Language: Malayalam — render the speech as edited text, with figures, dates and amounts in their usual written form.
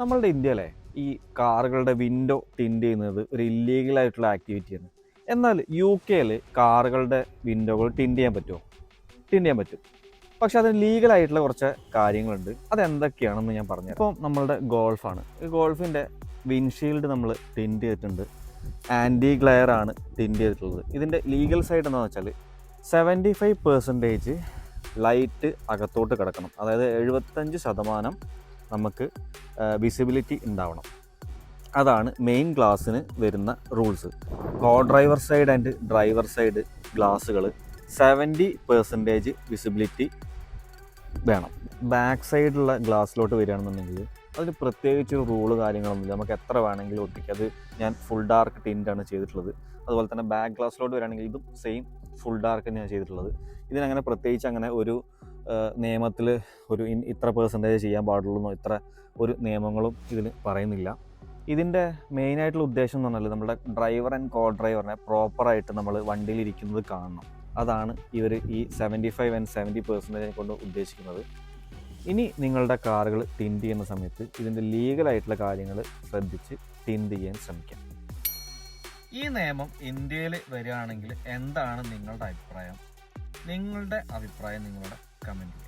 നമ്മളുടെ ഇന്ത്യയിലെ ഈ കാറുകളുടെ വിൻഡോ ടിൻറ്റ് ചെയ്യുന്നത് ഒരു ഇല്ലീഗലായിട്ടുള്ള ആക്ടിവിറ്റിയാണ്. എന്നാൽ യു കെയിൽ കാറുകളുടെ വിൻഡോകൾ ടിൻറ്റ് ചെയ്യാൻ പറ്റുമോ? ടിൻറ്റ് ചെയ്യാൻ പറ്റും. പക്ഷെ അതിന് ലീഗലായിട്ടുള്ള കുറച്ച് കാര്യങ്ങളുണ്ട്. അതെന്തൊക്കെയാണെന്ന് ഞാൻ പറഞ്ഞു. ഇപ്പോൾ നമ്മളുടെ ഗോൾഫാണ്. ഈ ഗോൾഫിൻ്റെ വിൻഷീൽഡ് നമ്മൾ ടിൻറ്റ് ചെയ്തിട്ടുണ്ട്. ആൻറ്റി ഗ്ലെയർ ആണ് ടിൻറ്റ് ചെയ്തിട്ടുള്ളത്. ഇതിൻ്റെ ലീഗൽ സൈഡ് എന്താണെന്ന് വെച്ചാൽ 75% ലൈറ്റ് അകത്തോട്ട് കിടക്കണം. അതായത് 75% നമുക്ക് വിസിബിലിറ്റി ഉണ്ടാവണം. അതാണ് മെയിൻ ഗ്ലാസ്സിന് വരുന്ന rules. Co driver side and driver side ഗ്ലാസ്സുകൾ 70% വിസിബിലിറ്റി വേണം. ബാക്ക് സൈഡിലുള്ള ഗ്ലാസ്സിലോട്ട് വരികയാണെന്നുണ്ടെങ്കിൽ അതിന് പ്രത്യേകിച്ച് റൂള് കാര്യങ്ങളൊന്നുമില്ല. നമുക്ക് എത്ര വേണമെങ്കിലും ഒട്ടിക്കാം. അത് ഞാൻ ഫുൾ ഡാർക്ക് ടിൻ്റാണ് ചെയ്തിട്ടുള്ളത്. അതുപോലെ തന്നെ ബാക്ക് ഗ്ലാസ്സിലോട്ട് വരികയാണെങ്കിൽ ഇതും സെയിം ഫുൾ ഡാർക്ക് തന്നെയാണ് ചെയ്തിട്ടുള്ളത്. ഇതിനങ്ങനെ പ്രത്യേകിച്ച് അങ്ങനെ ഒരു നിയമത്തിൽ ഒരു ഇത്ര പെർസെൻറ്റേജ് ചെയ്യാൻ പാടുള്ളൂ എന്നോ ഇത്ര ഒരു നിയമങ്ങളും ഇതിന് പറയുന്നില്ല. ഇതിൻ്റെ മെയിനായിട്ടുള്ള ഉദ്ദേശം എന്ന് പറഞ്ഞാൽ നമ്മുടെ ഡ്രൈവർ ആൻഡ് കോ ഡ്രൈവറിനെ പ്രോപ്പറായിട്ട് നമ്മൾ വണ്ടിയിലിരിക്കുന്നത് കാണണം. അതാണ് ഇവർ ഈ 75 and 70% കൊണ്ട് ഉദ്ദേശിക്കുന്നത്. ഇനി നിങ്ങളുടെ കാറുകൾ ടിൻറ്റ് ചെയ്യുന്ന സമയത്ത് ഇതിൻ്റെ ലീഗലായിട്ടുള്ള കാര്യങ്ങൾ ശ്രദ്ധിച്ച് ടിൻറ്റ് ചെയ്യാൻ ശ്രമിക്കാം. ഈ നിയമം ഇന്ത്യയിൽ വരികയാണെങ്കിൽ എന്താണ് നിങ്ങളുടെ അഭിപ്രായം? നിങ്ങളുടെ അഭിപ്രായം നിങ്ങളുടെ കമൻറ്റ് ചെയ്യുക.